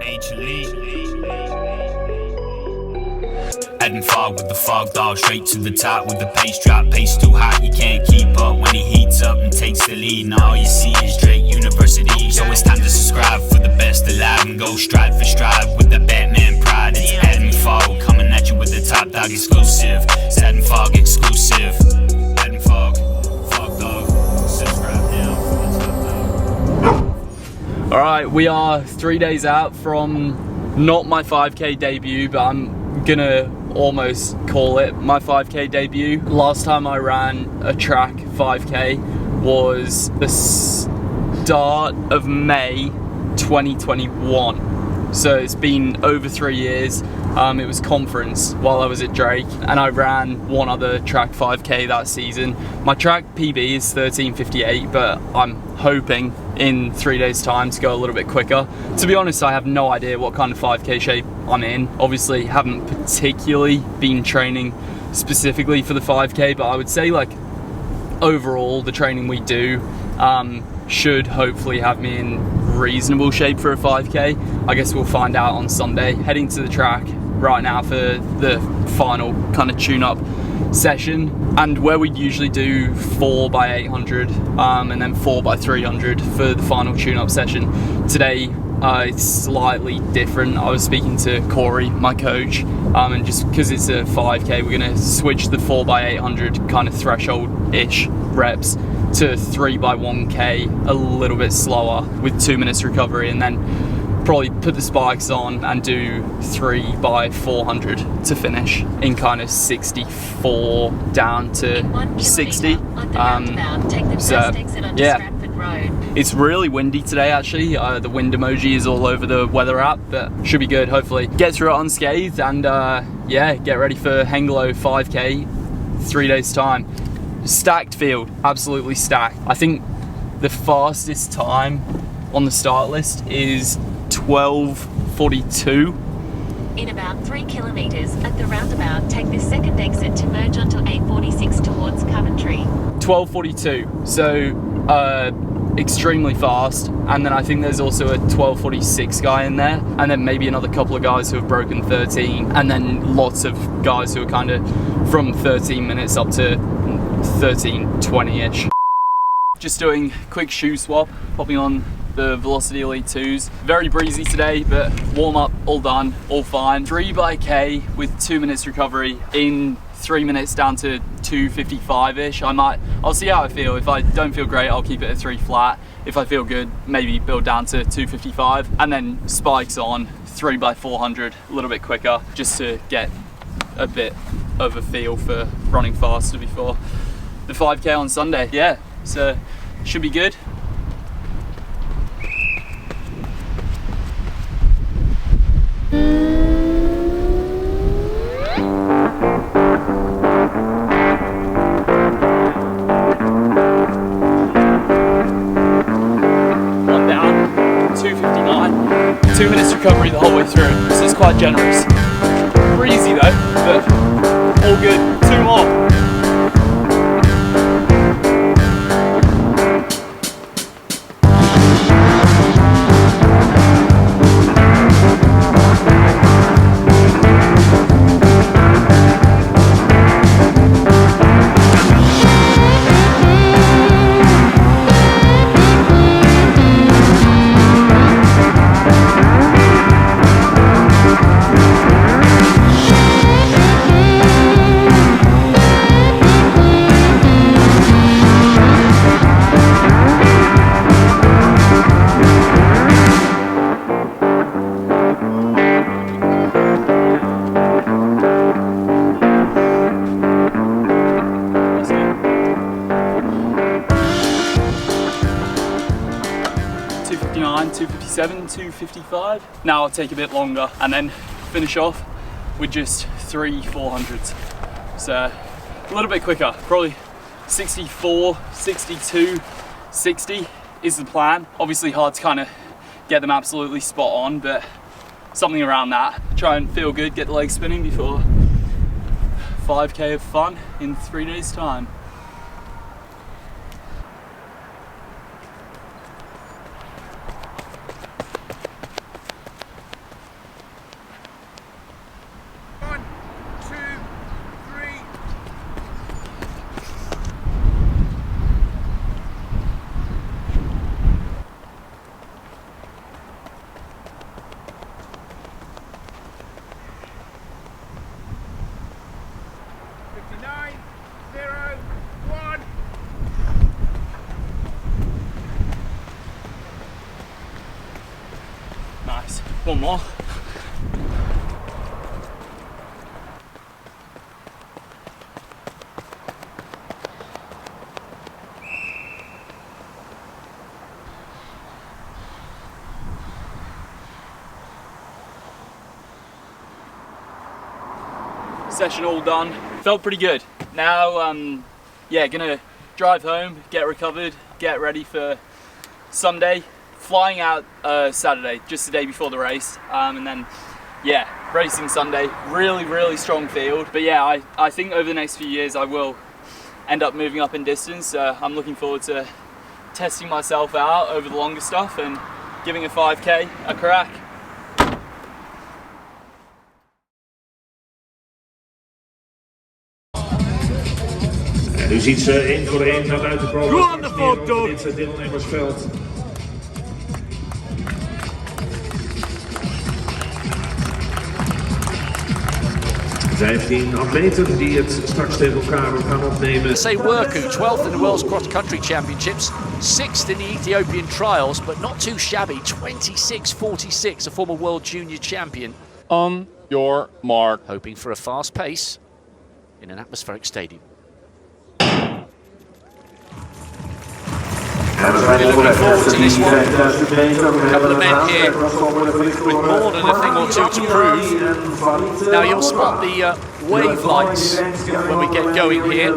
Major League. Adding fog with the FOGDOG, straight to the top with the pace drop. Pace too hot, you can't keep up when he heats up and takes the lead. Now all you see is Drake University. So it's time to subscribe for the best alive and go stride for stride with the Batman pride. It's Adding Fog coming at you with the top dog exclusive. It's Adding Fog exclusive. Adding Fog, FOGDOG. Subscribe now for the top dog. Alright, we are 3 days out from not my 5k debut, but I'm gonna almost call it my 5k debut. Last time I ran a track 5k was the start of May 2021. So it's been over 3 years. It was conference while I was at Drake, and I ran one other track 5k that season. My track PB is 13:58, but I'm hoping in 3 days time to go a little bit quicker. To be honest, I have no idea what kind of 5k shape I'm in. Obviously haven't particularly been training specifically for the 5k, but I would say like overall the training we do should hopefully have me in reasonable shape for a 5k. I guess we'll find out on Sunday. Heading to the track right now for the final kind of tune-up session, and where we'd usually do 4x800 and then 4x300 for the final tune-up session. Today it's slightly different. I was speaking to Corey, my coach, and just because it's a 5k, we're gonna switch the 4x800 kind of threshold-ish reps to 3x1k a little bit slower with 2 minutes recovery, and then probably put the spikes on and do 3x400 to finish in kind of 64 down to 60. So yeah, it's really windy today actually. The wind emoji is all over the weather app, but should be good. Hopefully get through it unscathed, and yeah, get ready for Hengelo 5k 3 days time. Stacked field, absolutely stacked. I think the fastest time on the start list is 12:42. In about 3 kilometres at the roundabout, take this second exit to merge onto A46 towards Coventry. 12:42, so extremely fast. And then I think there's also a 12:46 guy in there, and then maybe another couple of guys who have broken 13, and then lots of guys who are kind of from 13 minutes up to 13:20-ish. Just doing quick shoe swap, popping on the Velocity Elite 2s. Very breezy today, but warm up all done, all fine. 3x k with 2 minutes recovery in 3 minutes down to 2:55-ish. I'll see how I feel. If I don't feel great, I'll keep it at 3 flat. If I feel good, maybe build down to 2:55, and then spikes on 3x400 a little bit quicker, just to get a bit of a feel for running faster before the 5k on Sunday. Yeah, so should be good. One down, 2:59. 2 minutes recovery the whole way through. This is quite generous. Breezy though, but all good. 2 more. .257, 2:55. Now I'll take a bit longer and then finish off with just 3 400s. So a little bit quicker, probably 64, 62, 60 is the plan. Obviously hard to kind of get them absolutely spot on, but something around that. Try and feel good, get the legs spinning before 5k of fun in 3 days time. Nice. One more. Session all done. Felt pretty good. Now, yeah, gonna drive home, get recovered, get ready for Sunday. Flying out Saturday, just the day before the race, and then, yeah, racing Sunday. Really strong field. But yeah, I think over the next few years I will end up moving up in distance. I'm looking forward to testing myself out over the longer stuff and giving a 5K a crack. Nu ziet ze 1 voor 1 gaat uit de pro. Go on the FOGDOG! Dit is het deelnemersveld. Er 15 atleten die het straks tegen elkaar gaan opnemen. Say Worku, 12th in the World's Cross Country Championships, 6th in the Ethiopian Trials, but not too shabby, 26.46, a former World Junior Champion. On your mark. Hoping for a fast pace in an atmospheric stadium. Really looking forward to this one. A couple of men here with more than a thing or two to prove. Now you'll spot the wave lights when we get going here.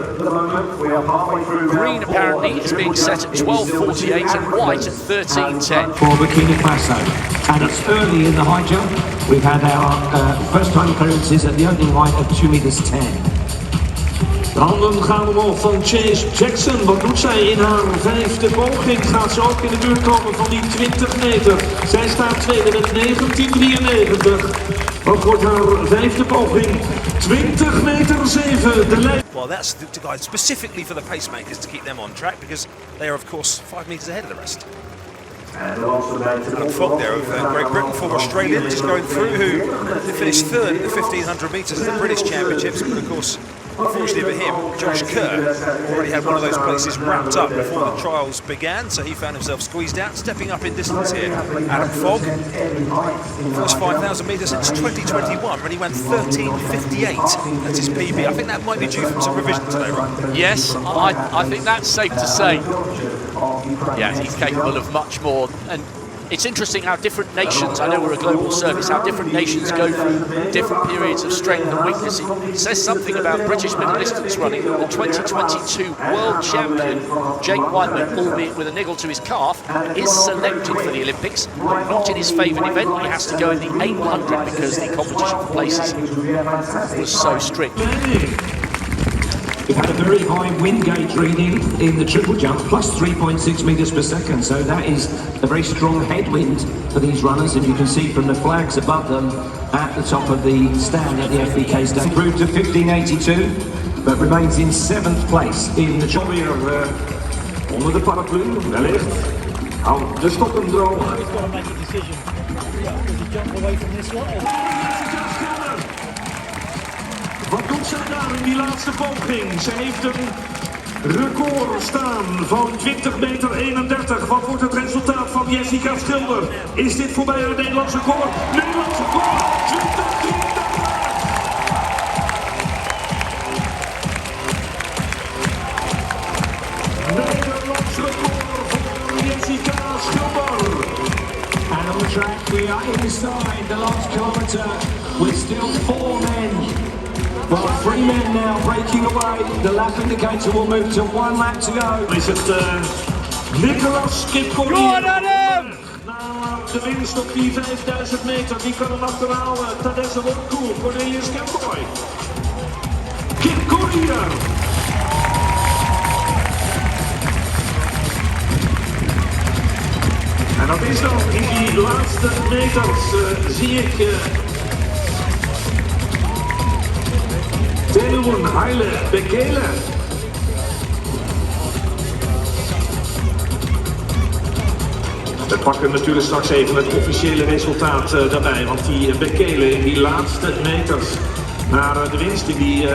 Green apparently is being set at 12.48 and white at 13.10. For Burkina Faso. And it's early in the high jump. We've had our first time clearances at the opening height of 2 meters 10. De handen gaan omhoog van Chase Jackson. Wat doet zij in haar 5e poging? Gaat ze ook in de buurt komen van die 20 meter? Zij staat tweede met 19.93. Wat wordt haar 5e poging? 20 meter 7. De lijn. Well, that's to guide specifically for the pacemakers to keep them on track because they are, of course, 5 meters ahead of the rest. Adam Fogg there of Great Britain, former Australian, just going through, who finished 3rd in the 1500 metres at the British Championships, but of course, unfortunately for him, Josh Kerr already had one of those places wrapped up before the trials began, so he found himself squeezed out, stepping up in distance here. Adam Fogg, first 5,000 metres since 2021, when he went 13.58. That's his PB. I think that might be due from some revision today, right? Yes, I think that's safe to say. Yeah, he's capable of much more. And it's interesting how different nations, I know we're a global service, how different nations go through different periods of strength and weakness. It says something about British middle distance running. The 2022 world champion, Jake Whiteman, albeit with a niggle to his calf, is selected for the Olympics, but not in his favoured event. He has to go in the 800 because the competition for places was so strict. We've had a very high wind gauge reading in the triple jump, plus 3.6 meters per second. So that is a very strong headwind for these runners. And you can see from the flags above them at the top of the stand at the FBK stage. Improved to 15.82, but remains in 7th place in the jump. Onder de paraplu, wellicht. Hou de stokken droog. Wat doet zij daar in die laatste poging? Ze heeft een record staan van 20 meter 31. Wat wordt het resultaat van Jessica Schilder? Is dit voorbij haar Nederlands record? Nederlands record! 20-33! Nederlands record voor Jessica Schilder! And on the track we are inside the last kilometre with still 4 men. Well, 3 men now breaking away. The lap indicator will move to 1 lap to go. Is het Nicolas Kipkooi? Na de winst op die 5000 meter, die kan hem achterhalen. Tadesse Worku, Cornelius Kipkooi. Kipkooi! En dat is dan in die laatste meters, zie ik... Teun Haile Bekele. We pakken natuurlijk straks even het officiële resultaat daarbij, want die Bekele in die laatste meters naar de winst in die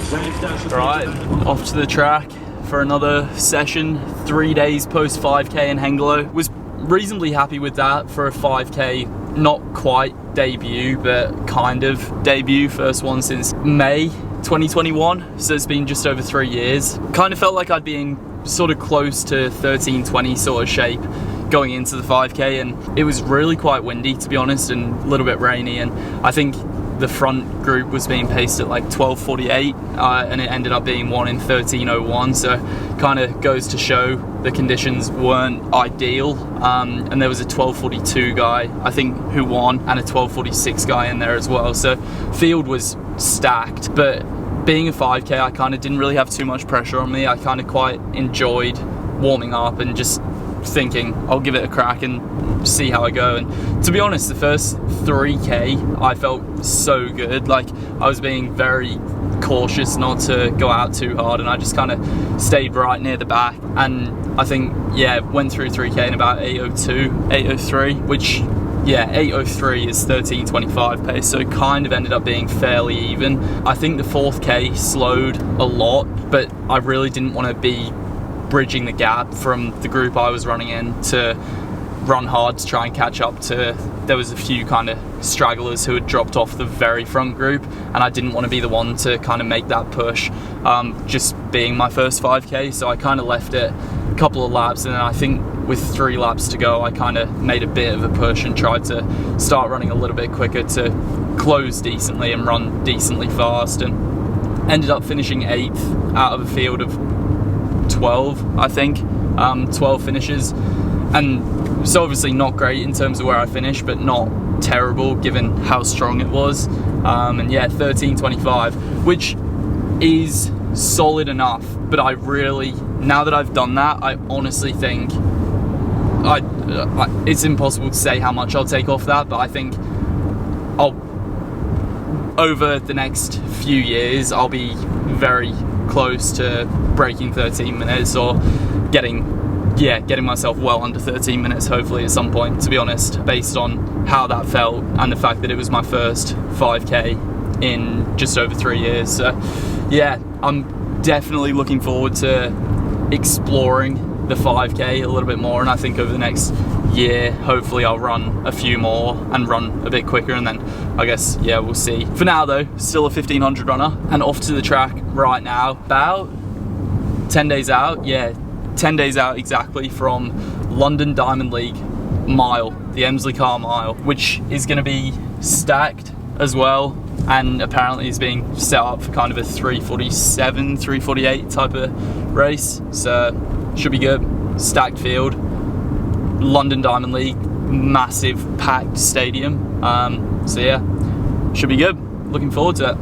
5000 Right, off to the track for another session, 3 days post 5K in Hengelo. Was reasonably happy with that for a 5k, not quite debut, but kind of debut, first one since May 2021, so it's been just over 3 years. Kind of felt like I'd been sort of close to 13:20 sort of shape going into the 5k, and it was really quite windy, to be honest, and a little bit rainy, and I think the front group was being paced at like 12:48, and it ended up being one in 13:01, so kind of goes to show the conditions weren't ideal, and there was a 12:42 guy, I think, who won, and a 12:46 guy in there as well, so field was stacked. But being a 5k, I kind of didn't really have too much pressure on me. I kind of quite enjoyed warming up and just thinking I'll give it a crack and see how I go. And to be honest, the first 3k I felt so good. Like, I was being very cautious not to go out too hard, and I just kind of stayed right near the back, and I think, yeah, went through 3k in about 8:02, 8:03, which, yeah, 8:03 is 13:25 pace, so it kind of ended up being fairly even. I think the 4th k slowed a lot, but I really didn't want to be bridging the gap from the group I was running in to run hard to try and catch up to. There was a few kind of stragglers who had dropped off the very front group, and I didn't want to be the one to kind of make that push, just being my first 5k, so I kind of left it a couple of laps, and then I think with 3 laps to go I kind of made a bit of a push and tried to start running a little bit quicker to close decently and run decently fast, and ended up finishing 8th out of a field of 12, I think, 12 finishes, and so obviously not great in terms of where I finished, but not terrible given how strong it was, and yeah, 13:25, which is solid enough, but I really, now that I've done that, I honestly think it's impossible to say how much I'll take off that, but I think over the next few years I'll be very close to breaking 13 minutes or getting myself well under 13 minutes hopefully at some point, to be honest, based on how that felt and the fact that it was my first 5k in just over 3 years. So yeah, I'm definitely looking forward to exploring the 5k a little bit more, and I think over the next year hopefully I'll run a few more and run a bit quicker, and then I guess, yeah, we'll see. For now though, still a 1500 runner, and off to the track right now, about 10 days out, yeah, 10 days out exactly from London Diamond League mile, the Emsley Car Mile, which is going to be stacked as well, and apparently is being set up for kind of a 347, 348 type of race, so should be good. Stacked field, London Diamond League, massive packed stadium, so yeah, should be good. Looking forward to it.